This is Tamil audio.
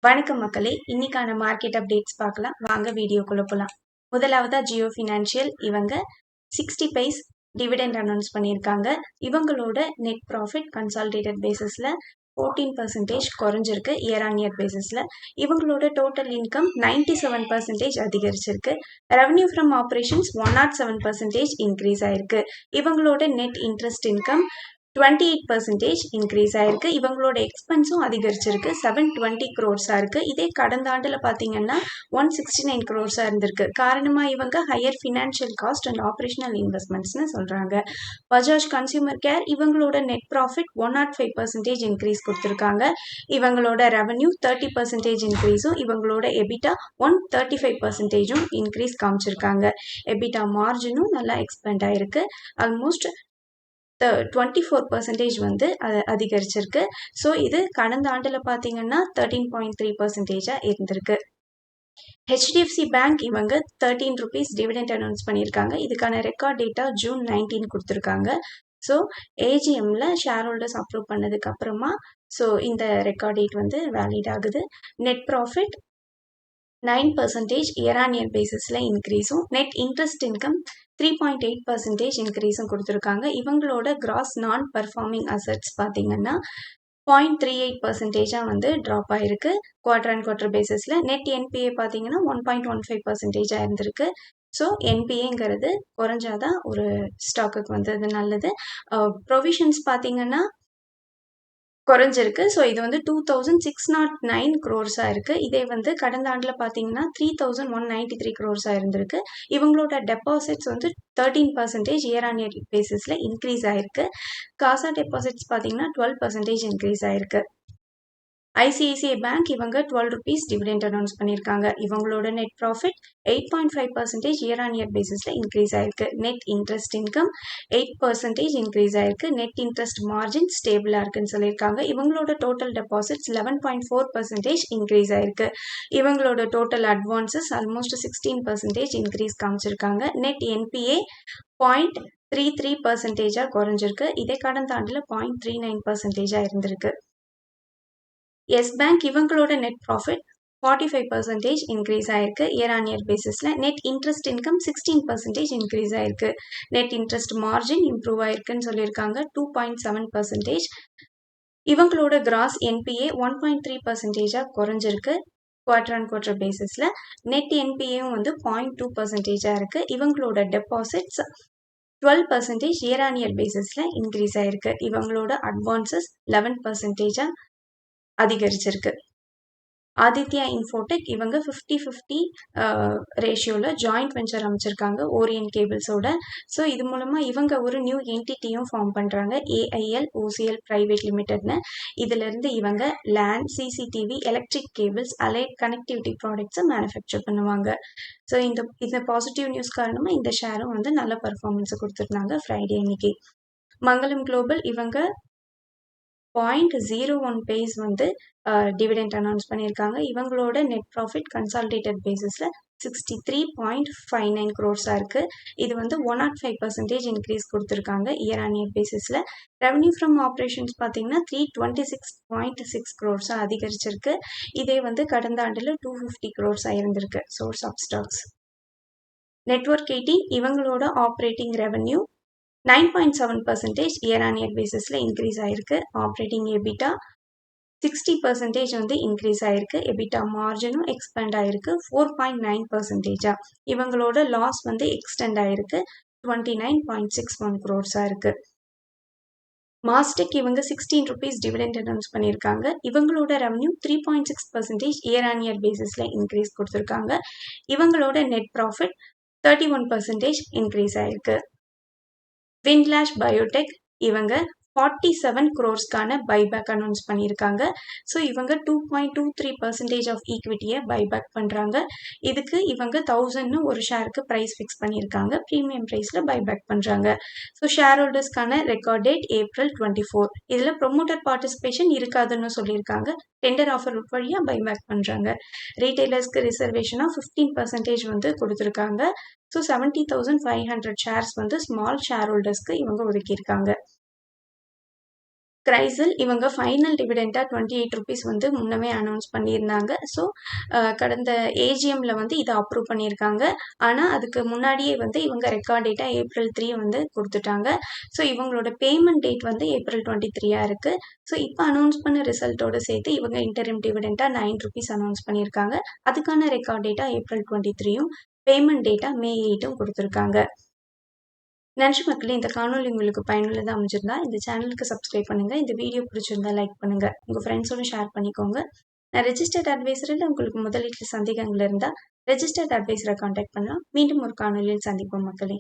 வணக்கம் மக்களே, இன்னைக்கான மார்க்கெட் அப்டேட்ஸ் பார்க்கலாம். வாங்க வீடியோக்குள்ள போலாம். முதலாவதா ஜியோ ஃபினான்ஷியல் இவங்க 60 பைஸ் டிவிடெண்ட் அனௌன்ஸ் பண்ணியிருக்காங்க. இவங்களோட நெட் ப்ராஃபிட் கன்சாலிடேட்டட் பேசிஸ்ல 14% குறைஞ்சிருக்கு இயர் ஆன் இயர் பேசிஸ்ல. இவங்களோட டோட்டல் இன்கம் 97% அதிகரிச்சிருக்கு. ரெவன்யூ ஃப்ரம் ஆப்ரேஷன்ஸ் 107% இன்க்ரீஸ் ஆயிருக்கு. இவங்களோட நெட் இன்ட்ரெஸ்ட் இன்கம் 28% இன்க்ரீஸ் ஆயிருக்கு. இவங்களோட எக்ஸ்பென்ஸும் அதிகரிச்சிருக்கு. 720 crores இருக்கு. இதே கடந்த ஆண்டுல பாத்தீங்கன்னா 169 crores இருந்திருக்கு. காரணமா இவங்க higher financial cost and operational இன்வெஸ்ட்மெண்ட்ஸ்னு சொல்றாங்க. பஜாஜ் கன்சியூமர் கேர் இவங்களோட நெட் ப்ராஃபிட் 105% இன்க்ரீஸ் கொடுத்திருக்காங்க. இவங்களோட ரெவன்யூ 30% இன்க்ரீஸும் இவங்களோட எபிட்டா 135% இன்க்ரீஸ் காமிச்சிருக்காங்க. எபிட்டா மார்ஜினும் நல்லா எக்ஸ்பெண்ட் ஆயிருக்கு. ஆல்மோஸ்ட் 24% வந்து அதிகரிச்சிருக்கு. ஸோ இது கடந்த ஆண்டுல பார்த்தீங்கன்னா 13.3% இருந்திருக்கு. ஹெச்டிஎஃப்சி பேங்க் இவங்க 13 rupees டிவிடெண்ட் அனௌன்ஸ் பண்ணியிருக்காங்க. இதுக்கான ரெக்கார்ட் டேட்டா June 19 கொடுத்துருக்காங்க. ஸோ ஏஜிஎம்ல ஷேர் ஹோல்டர்ஸ் அப்ரூவ் பண்ணதுக்கு அப்புறமா ஸோ இந்த ரெக்கார்ட் டேட் வந்து வேலிட் ஆகுது. Net profit 9% year on year பேசிஸ்ல இன்க்ரீஸும் நெட் இன்ட்ரெஸ்ட் இன்கம் 3.8% இன்க்ரீஸும் கொடுத்துருக்காங்க. இவங்களோட கிராஸ் நான் பர்ஃபார்மிங் அசட்ஸ் பார்த்தீங்கன்னா 0.38% வந்து ட்ராப் ஆயிருக்கு குவார்டர் அண்ட் குவார்டர் பேசிஸ்ல. நெட் என்பிஏ பார்த்தீங்கன்னா 1.15% இருந்திருக்கு. ஸோ என்பிஏங்கிறது குறைஞ்சாதான் ஒரு ஸ்டாக்குக்கு வந்தது நல்லது. ப்ரொவிஷன்ஸ் பார்த்தீங்கன்னா குறைஞ்சிருக்கு. ஸோ இது வந்து 2609 crores இருக்கு. இதே வந்து கடந்த ஆண்டுல பார்த்தீங்கன்னா 3193 crores இருந்திருக்கு. இவங்களோட டெபாசிட்ஸ் வந்து 13% இயர் ஆன் இயர் பேசிஸ்ல இன்க்ரீஸ் ஆயிருக்கு. காசா டெபாசிட்ஸ் பார்த்தீங்கன்னா 12% இன்க்ரீஸ் ஆயிருக்கு. ஐசிஐசிஐ பேங்க் இவங்க 12 rupees டிவிடெண்ட் அனௌன்ஸ் பண்ணியிருக்காங்க. இவங்களோட net profit 8.5% year on year பேசிஸ்ல இன்க்ரீஸ் ஆயிருக்கு. நெட் இன்ட்ரெஸ்ட் இன்கம் 8% இன்க்ரீஸ் ஆயிருக்கு. நெட் இன்ட்ரெஸ்ட் மார்ஜின் ஸ்டேபிளா இருக்குன்னு சொல்லியிருக்காங்க. இவங்களோட டோட்டல் டெபாசிட்ஸ் 11.4% இன்க்ரீஸ் ஆயிருக்கு. இவங்களோட டோட்டல் அட்வான்சஸ் ஆல்மோஸ்ட் 16% இன்க்ரீஸ் காமிச்சிருக்காங்க. நெட் என்பிஏ 0.33% குறைஞ்சிருக்கு. இதே கடந்த ஆண்டுல 0.39% இருந்திருக்கு. எஸ் பேங்க் இவங்களோட நெட் ப்ராஃபிட் 45% இன்க்ரீஸ் ஆயிருக்கு இயர் ஆன் இயர் பேசிஸ்ல. நெட் இன்ட்ரெஸ்ட் இன்கம் 16% இன்க்ரீஸ் ஆயிருக்கு. நெட் இன்ட்ரெஸ்ட் மார்ஜின் இம்ப்ரூவ் ஆயிருக்குன்னு சொல்லியிருக்காங்க 2.7%. இவங்களோட கிராஸ் என்பிஏ 1.3% குறைஞ்சிருக்கு குவார்டர் அண்ட் குவார்டர் பேசிஸ்ல. நெட் என்பிஏவும் வந்து 0.2% இருக்கு. இவங்களோட டெபாசிட்ஸ் 12% இயர் ஆன் இயர் பேசிஸ்ல இன்க்ரீஸ் ஆயிருக்கு. இவங்களோட அட்வான்சஸ் 11% அதிகரிச்சிருக்கு. ஆதித்யா இன்ஃபோடெக் இவங்க 50-50 ரேஷியோவில் ஜாயிண்ட் வெஞ்சர் அமைச்சிருக்காங்க ஓரியன்ட் கேபிள்ஸோட. ஸோ இது மூலமாக இவங்க ஒரு நியூ என்டிட்டியும் ஃபார்ம் பண்ணுறாங்க, ஏஐஎல் ஓசிஎல் பிரைவேட் லிமிடெட்னு. இதிலிருந்து இவங்க LAN, CCTV, electric cables, allied connectivity ப்ராடக்ட்ஸை மேனுஃபேக்சர் பண்ணுவாங்க. ஸோ இந்த பாசிட்டிவ் நியூஸ் காரணமாக இந்த ஷேரும் வந்து நல்ல பர்ஃபார்மன்ஸை கொடுத்துருந்தாங்க ஃப்ரைடே அன்னைக்கு. மங்களம் குளோபல் இவங்க 0.01 பேஸ் வந்து டிவிடெண்ட் அனௌன்ஸ் பண்ணியிருக்காங்க. இவங்களோட நெட் ப்ராஃபிட் கன்சாலிடேட்டட் பேசிஸ்ல 63.59 crores இருக்கு. இது வந்து 105% இன்க்ரீஸ் கொடுத்துருக்காங்க இயர் ஆன் இயர் பேசிஸ்ல. ரெவன்யூ ஃப்ரம் ஆப்ரேஷன்ஸ் பார்த்தீங்கன்னா 326.6 crores அதிகரிச்சிருக்கு. இதே வந்து கடந்த ஆண்டுல 250 crores இருந்திருக்கு. சோர்ஸ் ஆஃப் ஸ்டாக்ஸ் நெட்வொர்க் 18 இவங்களோட operating revenue 9.7% year on year பேசிஸ்ல இன்க்ரீஸ் ஆயிருக்கு. ஆப்ரேட்டிங் எபிட்டா 60% வந்து இன்க்ரீஸ் ஆயிருக்கு. எபிட்டா மார்ஜினும் எக்ஸ்பெண்ட் ஆயிருக்கு 4.9%. இவங்களோட லாஸ் வந்து எக்ஸ்டெண்ட் ஆயிருக்கு 29.61 crores இருக்கு. மாஸ்டெக் இவங்க 16 rupees டிவிடெண்ட் அனௌன்ஸ் பண்ணியிருக்காங்க. இவங்களோட ரெவன்யூ 3.6% இயர் ஆன் இயர் பேசிஸ்ல இன்க்ரீஸ் கொடுத்துருக்காங்க. இவங்களோட நெட் ப்ராஃபிட் 31% இன்க்ரீஸ் ஆயிருக்கு. வின்லாஷ் பயோடெக் இவங்க 47 crores பைபேக் அனௌன்ஸ் பண்ணியிருக்காங்க. ஸோ இவங்க 2.23% ஆஃப் ஈக்விட்டியை பைபேக் பண்ணுறாங்க. இதுக்கு இவங்க 1000 ஒரு ஷேருக்கு ப்ரைஸ் ஃபிக்ஸ் பண்ணியிருக்காங்க. ப்ரீமியம் ப்ரைஸில் பைபேக் பண்ணுறாங்க. ஸோ ஷேர் ஹோல்டர்ஸ்க்கான ரெக்கார்ட் டேட் April 24. இதில் ப்ரொமோட்டர் பார்ட்டிசிபேஷன் இருக்காதுன்னு சொல்லியிருக்காங்க. டெண்டர் ஆஃபர் வழியாக பைபேக் பண்ணுறாங்க. ரீட்டைலர்ஸ்க்கு ரிசர்வேஷனாக 15% வந்து கொடுத்துருக்காங்க. ஸோ 70,500 ஷேர்ஸ் வந்து ஸ்மால் ஷேர் ஹோல்டர்ஸ்க்கு இவங்க ஒதுக்கியிருக்காங்க. கிரைசில் இவங்க ஃபைனல் டிவிடெண்டாக 28 ருபீஸ் வந்து முன்னமே அனௌன்ஸ் பண்ணியிருந்தாங்க. ஸோ கடந்த ஏஜிஎம்மில் வந்து இதை அப்ரூவ் பண்ணியிருக்காங்க. ஆனால் அதுக்கு முன்னாடியே வந்து இவங்க ரெக்கார்ட் டேட்டாக April 3 வந்து கொடுத்துட்டாங்க. ஸோ இவங்களோட பேமெண்ட் டேட் வந்து April 23 இருக்குது. ஸோ இப்போ அனௌன்ஸ் பண்ண ரிசல்ட்டோடு சேர்த்து இவங்க இன்டரிம் டிவிடெண்டாக 9 ருபீஸ் அனௌன்ஸ் பண்ணியிருக்காங்க. அதுக்கான ரெக்கார்ட் டேட்டாக April 23யும் பேமெண்ட் டேட்டாக May 8ம் கொடுத்துருக்காங்க. நன்றி மக்களே. இந்த காணொலி உங்களுக்கு பயனுள்ளதாக அமைஞ்சிருந்தா இந்த சேனலுக்கு சப்ஸ்கிரைப் பண்ணுங்கள். இந்த வீடியோ பிடிச்சிருந்தா லைக் பண்ணுங்கள். உங்கள் ஃப்ரெண்ட்ஸோட ஷேர் பண்ணிக்கோங்க. நான் ரெஜிஸ்டர்ட் அட்வைசரில் உங்களுக்கு முதலீட்டு சந்தேகங்கள் இருந்தால் ரெஜிஸ்டர்ட் அட்வைசரை கான்டாக்ட் பண்ணலாம். மீண்டும் ஒரு காணொலியில் சந்திப்போம் மக்களே.